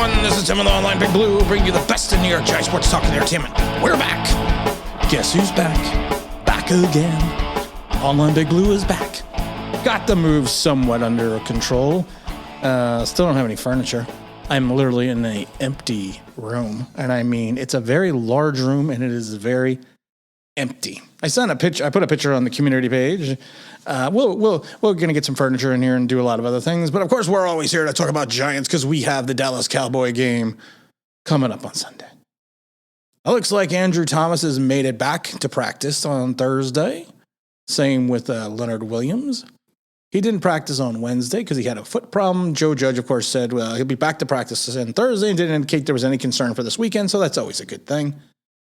everyone. This is Tim of the Online Big Blue, bringing you the best in New York Giants sports talk and entertainment. We're back. Guess who's back? Back again. Online Big Blue is back. Got the move somewhat under control. Still don't have any furniture. I'm literally in an empty room, and I mean it's a very large room, and it is very empty. I sent a picture. I put a picture on the community page. We're gonna get some furniture in here and do a lot of other things, but of course we're always here to talk about Giants because we have the Dallas Cowboy game coming up on Sunday. It looks like Andrew Thomas has made it back to practice on Thursday. Same with Leonard Williams. He didn't practice on Wednesday because he had a foot problem. Joe Judge, of course, said he'll be back to practice on Thursday and didn't indicate there was any concern for this weekend, so that's always a good thing.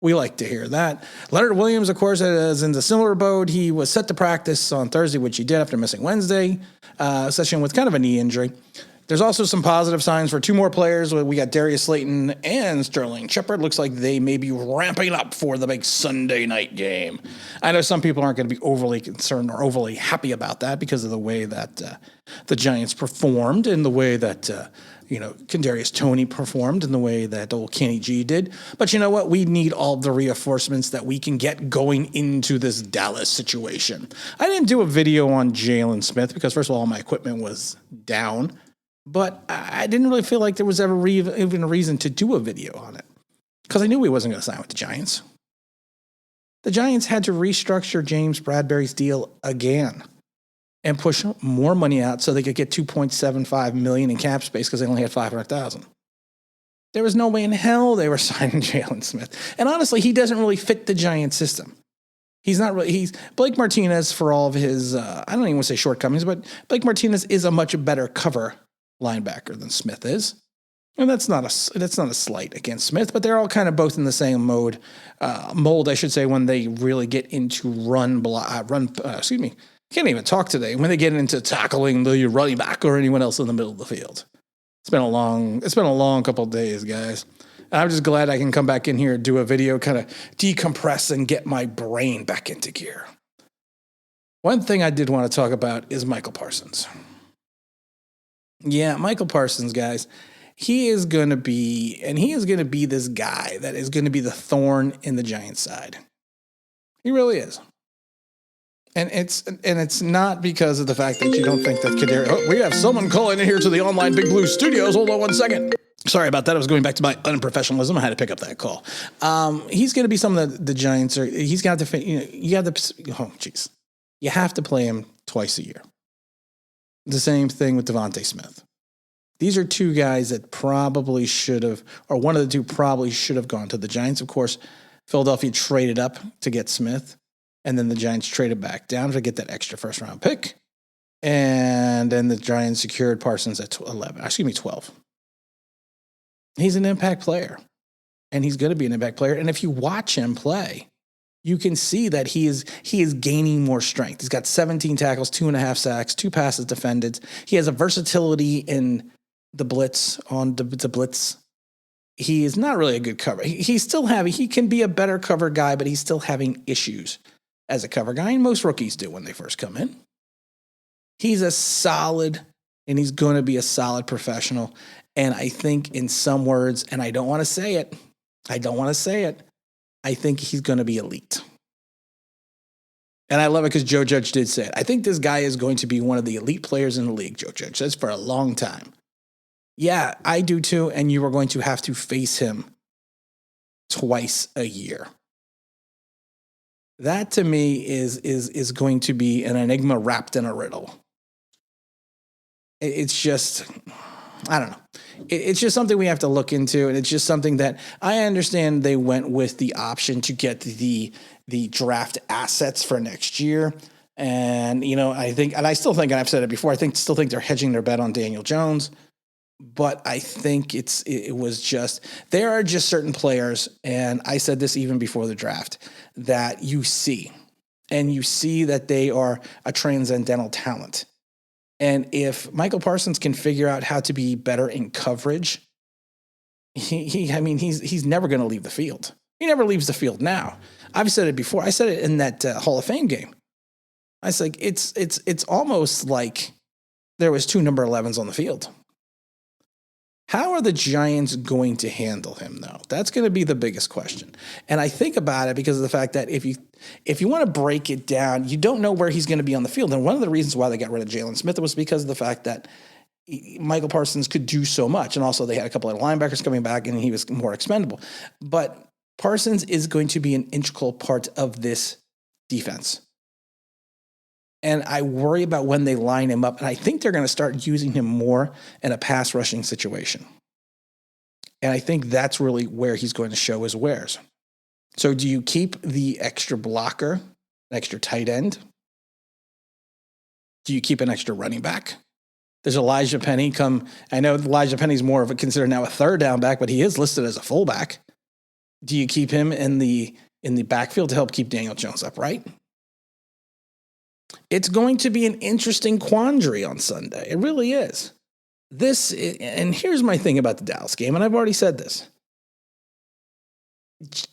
We like to hear that. Leonard Williams, of course, is in the similar boat. He was set to practice on Thursday, which he did after missing Wednesday session with kind of a knee injury. There's also some positive signs for two more players. We got Darius Slayton and Sterling Shepard. Looks like they may be ramping up for the big Sunday night game. I know some people aren't going to be overly concerned or overly happy about that because of the way that the Giants performed and the way that Kadarius Toney performed and the way that old Kenny G did. But you know what? We need all the reinforcements that we can get going into this Dallas situation. I didn't do a video on Jalen Smith because, first of all, my equipment was down. But I didn't really feel like there was ever even a reason to do a video on it because I knew he wasn't going to sign with the Giants. The Giants had to restructure James Bradberry's deal again and push more money out so they could get $2.75 million in cap space because they only had $500,000. There was no way in hell they were signing Jalen Smith. And honestly, he doesn't really fit the Giants system. He's not really, he's Blake Martinez for all of his, I don't even want to say shortcomings, but Blake Martinez is a much better cover linebacker than Smith is. And that's not a slight against Smith, but they're all kind of both in the same mold, I should say, when they really get into can't even talk today. When they get into tackling the running back or anyone else in the middle of the field. It's been a long couple of days, guys. I'm just glad I can come back in here and do a video, kind of decompress and get my brain back into gear. One thing I did want to talk about is Micah Parsons. Yeah, Micah Parsons, guys, he is going to be this guy that is going to be the thorn in the Giants' side. He really is. And it's not because of the fact that you don't think that Kadarius... Oh, we have someone calling in here to the Online Big Blue Studios. Hold on one second. Sorry about that. I was going back to my unprofessionalism. I had to pick up that call. He's going to be something that the Giants are... He's got to... You have to play him twice a year. The same thing with Devontae Smith. These are two guys that probably should have, or one of the two probably should have gone to the Giants. Of course, Philadelphia traded up to get Smith, and then the Giants traded back down to get that extra first-round pick. And then the Giants secured Parsons at 12. He's an impact player, and he's going to be an impact player. And if you watch him play, you can see that he is gaining more strength. He's got 17 tackles, 2.5 sacks, 2 passes defended. He has a versatility in the blitz, on the blitz. He is not really a good cover. He can be a better cover guy, but he's still having issues as a cover guy, and most rookies do when they first come in. He's a solid, and he's going to be a solid professional. And I think in some words, and I don't want to say it, I think he's going to be elite. And I love it because Joe Judge did say it. I think this guy is going to be one of the elite players in the league, Joe Judge says, for a long time. Yeah, I do too, and you are going to have to face him twice a year. That to me is going to be an enigma wrapped in a riddle. It's just, I don't know. It's just something we have to look into, and it's just something that I understand they went with the option to get the draft assets for next year. And, I think, and I still think, and I've said it before, still think they're hedging their bet on Daniel Jones. But I think there are just certain players, and I said this even before the draft, that you see that they are a transcendental talent. And if Michael Parsons can figure out how to be better in coverage, he's never going to leave the field. He never leaves the field now. I've said it before. I said it in that Hall of Fame game. I was like, it's almost like there was 2 number 11s on the field. How are the Giants going to handle him, though? That's going to be the biggest question. And I think about it because of the fact that if you want to break it down, you don't know where he's going to be on the field. And one of the reasons why they got rid of Jalen Smith was because of the fact that Micah Parsons could do so much. And also they had a couple of linebackers coming back and he was more expendable. But Parsons is going to be an integral part of this defense. And I worry about when they line him up. And I think they're going to start using him more in a pass rushing situation. And I think that's really where he's going to show his wares. So do you keep the extra blocker, an extra tight end? Do you keep an extra running back? There's Elijah Penny I know Elijah Penny's more of considered now a third down back, but he is listed as a fullback. Do you keep him in the backfield to help keep Daniel Jones upright? It's going to be an interesting quandary on Sunday. It really is. And here's my thing about the Dallas game, and I've already said this.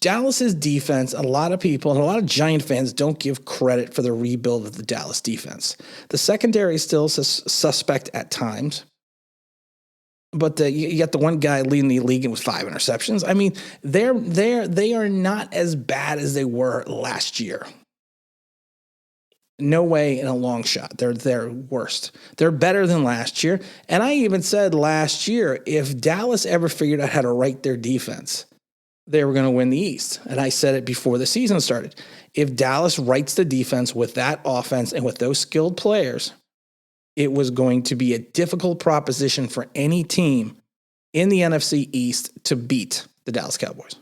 Dallas's defense, a lot of people and a lot of Giant fans don't give credit for the rebuild of the Dallas defense. The secondary is still suspect at times, but you got the one guy leading the league with 5 interceptions. I mean, they are not as bad as they were last year. No way in a long shot. They're worst. They're better than last year. And I even said last year, if Dallas ever figured out how to write their defense, they were going to win the East. And I said it before the season started. If Dallas writes the defense with that offense and with those skilled players, it was going to be a difficult proposition for any team in the NFC East to beat the Dallas Cowboys.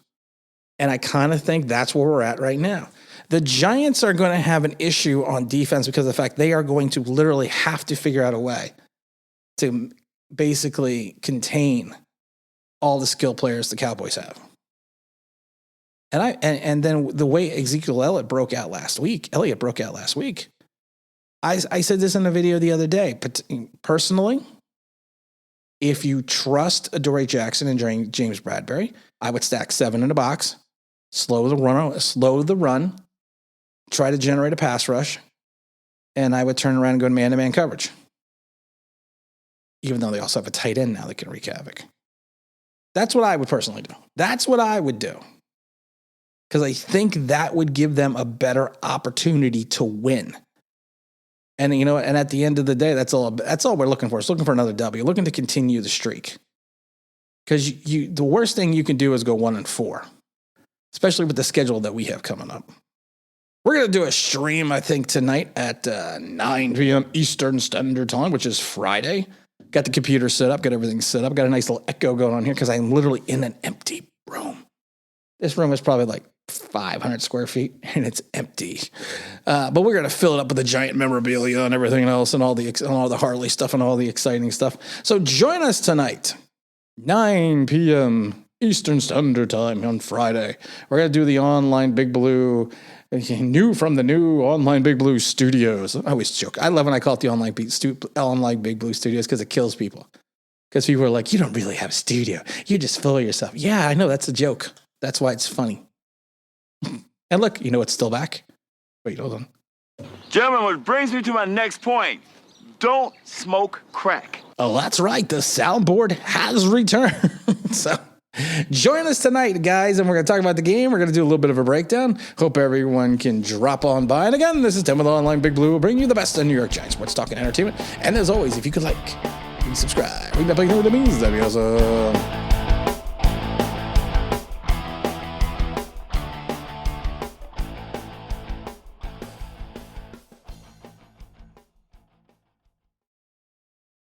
And I kind of think that's where we're at right now. The Giants are going to have an issue on defense because of the fact they are going to literally have to figure out a way to basically contain all the skill players the Cowboys have. And then the way Elliott broke out last week, I said this in a video the other day, but personally, if you trust Adoree Jackson and James Bradbury, I would stack 7 in a box, slow the run, try to generate a pass rush, and I would turn around and go to man-to-man coverage. Even though they also have a tight end now that can wreak havoc. That's what I would personally do. That's what I would do. Because I think that would give them a better opportunity to win. And and at the end of the day, that's all we're looking for. It's looking for another W, looking to continue the streak. Because the worst thing you can do is go 1-4, especially with the schedule that we have coming up. We're going to do a stream, I think, tonight at 9 p.m. Eastern Standard Time, which is Friday. Got the computer set up, got everything set up, got a nice little echo going on here because I'm literally in an empty room. This room is probably like 500 square feet, and it's empty. But we're going to fill it up with the Giant memorabilia and everything else and all the Harley stuff and all the exciting stuff. So join us tonight, 9 p.m. Eastern Standard Time on Friday. We're going to do the online Big Blue, from the new online Big Blue Studios. I always joke. I love when I call it the online Big Blue Studios because it kills people. Because people are like, you don't really have a studio. You just fool yourself. Yeah, I know. That's a joke. That's why it's funny. And look, it's still back. Wait, hold on. Gentlemen, which brings me to my next point. Don't smoke crack. Oh, that's right. The soundboard has returned. So join us tonight, guys, and we're going to talk about the game. We're going to do a little bit of a breakdown. Hope everyone can drop on by. And again, this is Tim with Online Big Blue. We'll bring you the best in New York Giants sports talk and entertainment. And as always, if you could subscribe. Ring that bell, you know what it means. That'd be awesome.